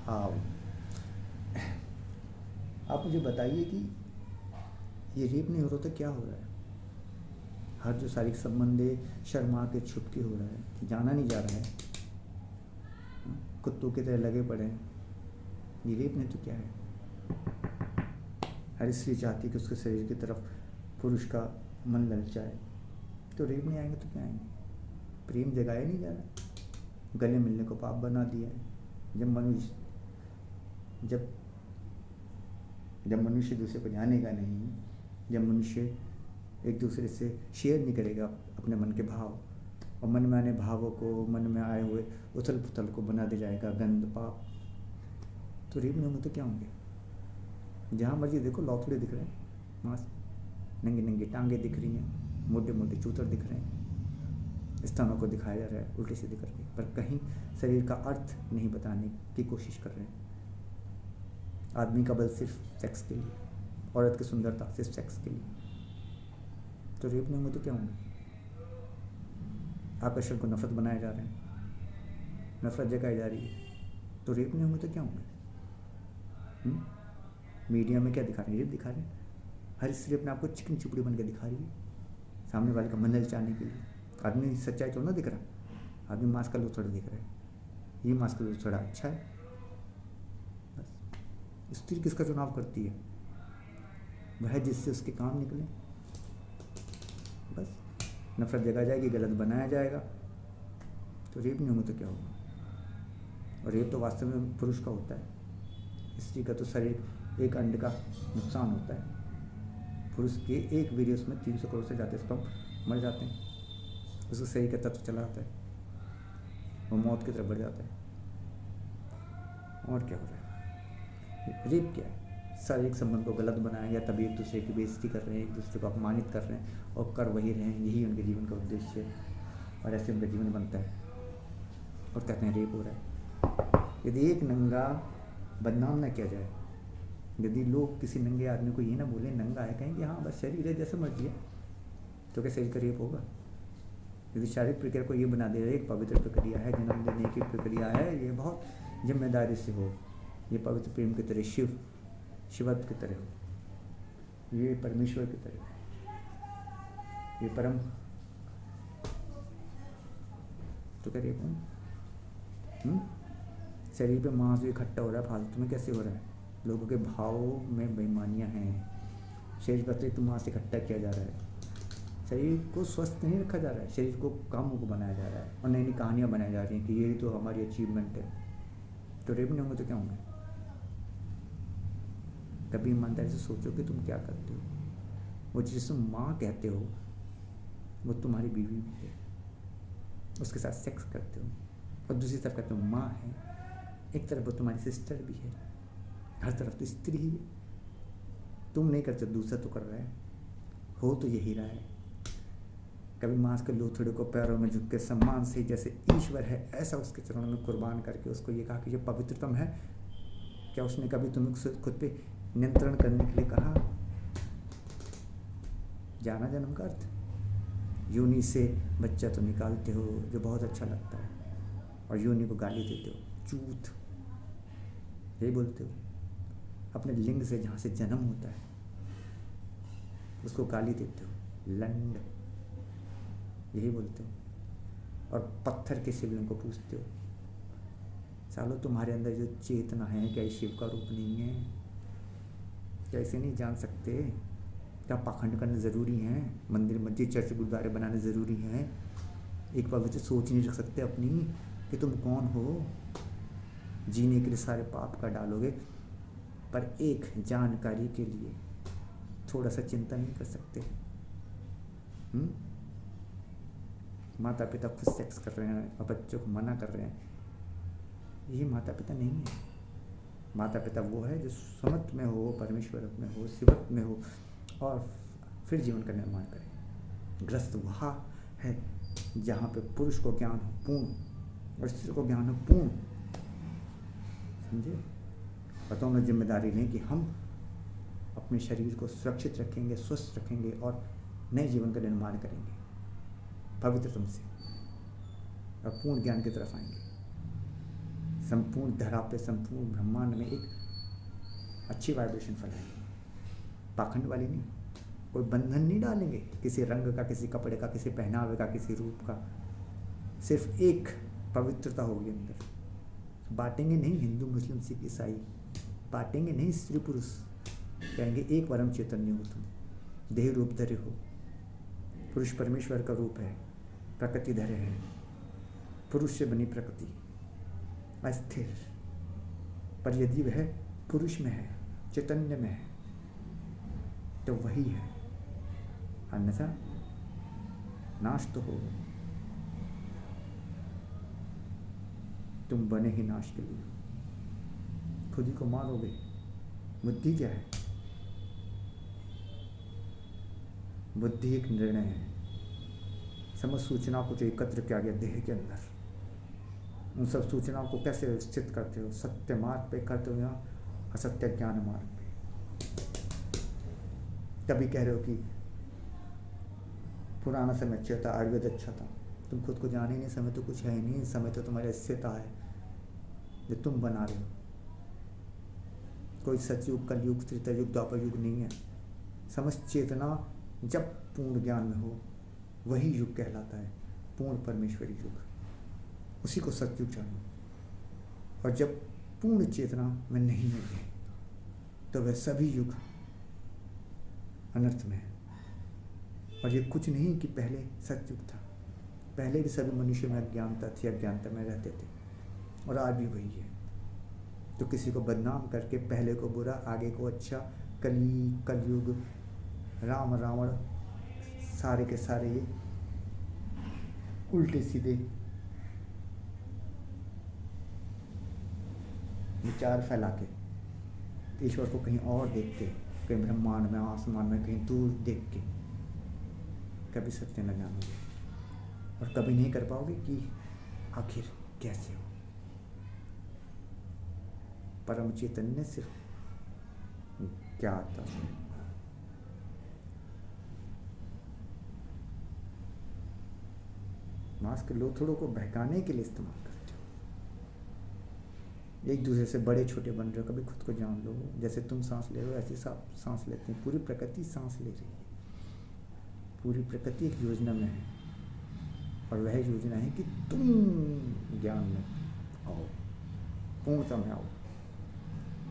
आओ, आप मुझे बताइए कि ये रेप नहीं हो रहा तो क्या हो रहा है? हर जो शारीरिक संबंध है शर्मा के छुप के हो रहा है, जाना नहीं जा रहा है, कुत्तों की तरह लगे पड़े हैं। ये रेप नहीं तो क्या है? हर स्त्री चाहती है कि उसके शरीर की तरफ पुरुष का मन ललचाए, तो रेप नहीं आएंगे तो क्या आएंगे? प्रेम जगाया नहीं जा रहा, गले मिलने को पाप बना दिया है। जब जब मनुष्य दूसरे को जानेगा नहीं, जब मनुष्य एक दूसरे से शेयर नहीं करेगा अपने मन के भाव, और मन में आने भावों को, मन में आए हुए उथल पुथल को बना दे जाएगा गंद पाप, तो रेप नहीं होंगे तो क्या होंगे? जहाँ मर्जी देखो लौथड़े दिख रहे हैं, मांस, नंगी नंगी टांगे दिख रही हैं, मोटे मोटे चूतर दिख रहे हैं, स्तनों को दिखाया जा रहा है उल्टे सीधे करके, पर कहीं शरीर का अर्थ नहीं बताने की कोशिश कर रहे हैं। आदमी का बल सिर्फ सेक्स के लिए, औरत की सुंदरता सिर्फ सेक्स के लिए, तो रेप नहीं होंगे तो क्या होंगे? आकर्षण को नफरत बनाए जा रहे हैं, नफरत जगाई जा रही है, तो रेप नहीं होंगे तो क्या होंगे? मीडिया में क्या दिखा रहे हैं? रेप दिखा रहे हैं। हर स्त्री अपने आप को चिकनी चुपड़ी बन के दिखा रही है सामने वाले का मन ललचाने के लिए। आदमी सच्चाई तो ना दिख रहा, आदमी मांस का लुथड़ा दिख रहा है। ये मांस का लुथड़ा अच्छा है? बस स्त्री किसका चुनाव करती है? वह जिससे उसके काम निकले। बस नफरत जगा जाएगी, गलत बनाया जाएगा, तो रेप नहीं होंगे तो क्या होगा? और रेप तो वास्तव में पुरुष का होता है, स्त्री का तो शरीर एक अंड का नुकसान होता है। पुरुष के एक वीर्य में 300 करोड़ से ज़्यादा स्पर्म मर जाते हैं, उसका शरीर का तत्व चला जाता है, वो मौत की तरफ बढ़ जाता है। और क्या हो रहा है? रेप क्या है? शारीरिक संबंध को गलत बनाया गया, तभी एक दूसरे की बेइज्जती कर रहे हैं, एक दूसरे को अपमानित कर रहे हैं, और कर वही रहे हैं, यही उनके जीवन का उद्देश्य है, और ऐसे उनका जीवन बनता है, और कहते हैं रेप हो रहा है। यदि एक नंगा बदनाम ना किया जाए, यदि लोग किसी नंगे आदमी को ये ना बोले नंगा है, कहेंगे हाँ बस शरीर है जैसे मर्जी है, तो क्या शरीर का रेप होगा? यदि शारीरिक प्रक्रिया को ये बना दिया जाए एक पवित्र प्रक्रिया है, जन्म देने की प्रक्रिया है, ये बहुत जिम्मेदारी से हो, ये पवित्र प्रेम की तरह, शिवत्व की तरह हो, ये परमेश्वर की तरह हो, ये परम, तो क्या रेप होगा? शरीर पे मांस भी इकट्ठा हो रहा है फालतू में, कैसे हो रहा है? लोगों के भावों में बेईमानियां हैं, शरीर पर अतिरिक्त मांस इकट्ठा किया जा रहा है, शरीर को स्वस्थ नहीं रखा जा रहा है, शरीर को कामों को बनाया जा रहा है, और नई नई कहानियाँ बनाई जा रही हैं कि ये तो हमारी अचीवमेंट है, तो रेप नहीं होंगे तो क्या होंगे? कभी ईमानदारी से सोचो कि तुम क्या करते हो। वो जिसे माँ कहते हो वो तुम्हारी बीवी भी है, उसके साथ सेक्स करते हो, और दूसरी तरफ कहते हो माँ है, एक तरफ वो तुम्हारी सिस्टर भी है, हर तरफ तो स्त्री ही है। तुम नहीं करते, दूसरा तो कर रहा है, हो तो यही रहा है। कभी मांस के लोथड़े को पैरों में झुक के सम्मान से जैसे ईश्वर है ऐसा उसके चरणों में कुर्बान करके उसको ये कहा कि ये पवित्रतम है। क्या उसने कभी तुम्हें खुद पे नियंत्रण करने के लिए कहा? जाना जन्म का अर्थ, योनि से बच्चा तो निकालते हो जो बहुत अच्छा लगता है, और योनि को गाली देते हो, चूत, यही बोलते हो। अपने लिंग से जहाँ से जन्म होता है उसको गाली देते हो, लंड, यही बोलते हो। और पत्थर के शिवलिंग को पूजते हो। सालो तुम्हारे अंदर जो चेतना है क्या ये शिव का रूप नहीं है? क्या इसे नहीं जान सकते? क्या पाखंड करना ज़रूरी है? मंदिर मस्जिद चर्च गुरुद्वारे बनाने ज़रूरी हैं? एक पवित्र सोच नहीं रख सकते अपनी कि तुम कौन हो? जीने के लिए सारे पाप का डालोगे, पर एक जानकारी के लिए थोड़ा सा चिंता नहीं कर सकते? माता पिता खुद सेक्स कर रहे हैं और बच्चों को मना कर रहे हैं, ये माता पिता नहीं है। माता पिता वो है जो समत्व में हो, परमेश्वर में हो, शिवत्व में हो, और फिर जीवन का निर्माण करे। ग्रस्त वहाँ है जहाँ पे पुरुष को ज्ञान हो पूर्ण और स्त्री को ज्ञान हो पूर्ण, समझे? और दोनों जिम्मेदारी लें कि हम अपने शरीर को सुरक्षित रखेंगे, स्वस्थ रखेंगे, और नए जीवन का निर्माण करेंगे पवित्रतम से, और पूर्ण ज्ञान की तरफ आएंगे। संपूर्ण धरा पे, संपूर्ण ब्रह्मांड में एक अच्छी वाइब्रेशन फैलाएंगे, पाखंड वाली नहीं। कोई बंधन नहीं डालेंगे किसी रंग का, किसी कपड़े का, किसी पहनावे का, किसी रूप का। सिर्फ एक पवित्रता होगी अंदर। बांटेंगे नहीं हिंदू मुस्लिम सिख ईसाई, बांटेंगे नहीं स्त्री पुरुष। कहेंगे एक परम चैतन्य हो तुम, देह रूप धरे हो। पुरुष परमेश्वर का रूप है, प्रकृति धरे है, पुरुष से बनी प्रकृति अस्थिर। पर यदि वह पुरुष में है, चैतन्य में है, तो वही है, अन्यथा नाश तो हो। तुम बने ही नाश के लिए, खुद ही को मारोगे। बुद्धि क्या है? बुद्धि एक निर्णय है। समस्त सूचनाओं को जो एकत्र किया गया देह के अंदर, उन सब सूचनाओं को कैसे व्यवस्थित करते हो? सत्य मार्ग पे करते हो या असत्य ज्ञान मार्ग पे? तभी कह रहे हो कि पुराना समय अच्छा था, आयुर्वेद अच्छा था। तुम खुद को जाने नहीं, समय तो कुछ है ही नहीं, समय तो तुम्हारी अस्थिरता है जो तुम बना रहे हो। कोई सतयुग, कलयुग, त्रेता युग, द्वापर युग नहीं है। समस्त चेतना जब पूर्ण ज्ञान में हो वही युग कहलाता है, पूर्ण परमेश्वरी युग। उसी को सतयुग जानो। और जब पूर्ण चेतना में नहीं है तो वह सभी युग अनर्थ में है। और ये कुछ नहीं कि पहले सतयुग था, पहले भी सभी मनुष्य में अज्ञानता थी, अज्ञानता में रहते थे, और आज भी वही है। तो किसी को बदनाम करके पहले को बुरा, आगे को अच्छा, कलयुग, राम रावण, सारे के सारे ये उल्टे सीधे विचार फैला के ईश्वर को कहीं और देख के, कहीं ब्रह्मांड में, आसमान में, कहीं दूर देख के कभी सत्य न जानोगे और कभी नहीं कर पाओगे कि आखिर कैसे हो। परम चैतन्य सिर्फ ज्ञाता है। मास्क लोथड़ों को बहकाने के लिए इस्तेमाल करते हो। एक दूसरे से बड़े छोटे बन रहे हो, कभी खुद को जान लो। जैसे तुम सांस ले रहे हो ऐसे सांस लेते हैं, पूरी प्रकृति सांस ले रही है। पूरी प्रकृति एक योजना में है, और वह योजना है कि तुम ज्ञान में आओ, पूर्णता में आओ।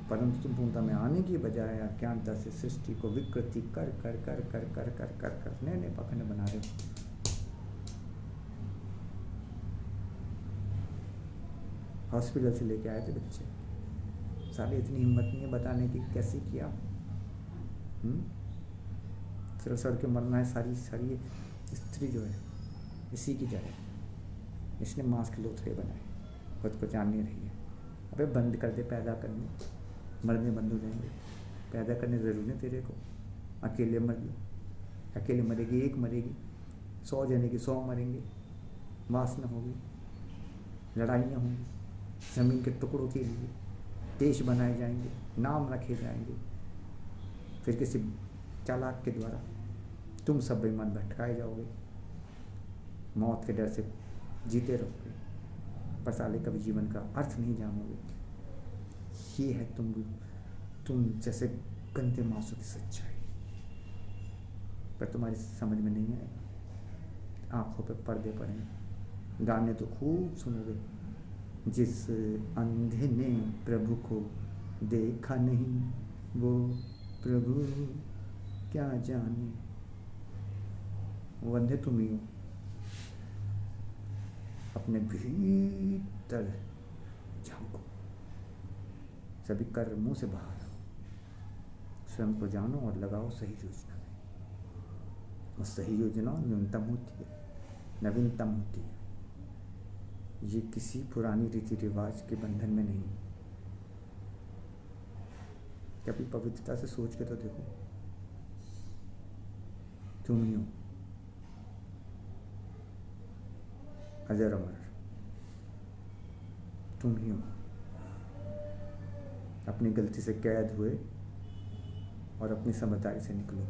परंतु तुम पूर्णता में आने की बजाय अज्ञानता से सृष्टि को विकृति कर कर कर कर कर कर कर कर नए नए पखंड बना रहे हो। हॉस्पिटल से लेके आए थे बच्चे, साले इतनी हिम्मत नहीं है बताने की कैसे किया। सिर्फ सड़ के मरना है। सारी स्त्री जो है इसी की जड़ है। इसने मास्क लोथड़े बनाए, खुद को जान नहीं रही है। अबे बंद कर दे पैदा करने, मरने बंद हो जाएंगे। पैदा करने ज़रूरी नहीं तेरे को। अकेले मर, अकेले मरेगी एक मरेगी, 100 जने की 100 मरेंगे। वासना होगी, लड़ाइयाँ होंगी, ज़मीन के टुकड़ों के लिए देश बनाए जाएंगे, नाम रखे जाएंगे। फिर किसी चालाक के द्वारा तुम सब बेईमान भटकाए जाओगे, मौत के डर से जीते रहोगे, पर साले कभी जीवन का अर्थ नहीं जानोगे। ये है तुम जैसे गंदे मांसों की सच्चाई, पर तुम्हारी समझ में नहीं आएगा। आंखों पे पर्दे पड़े, गाने तो खूब सुनोगे। जिस अंधे ने प्रभु को देखा नहीं, वो प्रभु क्या जाने। वो अंधे तुम ही हो। अपने भीतर झांको, सभी कर मुंह से बाहर आओ, स्वयं को जानो और लगाओ सही योजना में। और सही योजना न्यूनतम होती है, नवीनतम होती है। ये किसी पुरानी रीति रिवाज के बंधन में नहीं। कभी पवित्रता से सोच के तो देखो, तुम ही हो अजर अमर, तुम ही हो। अपनी गलती से कैद हुए और अपनी समझदारी से निकलो।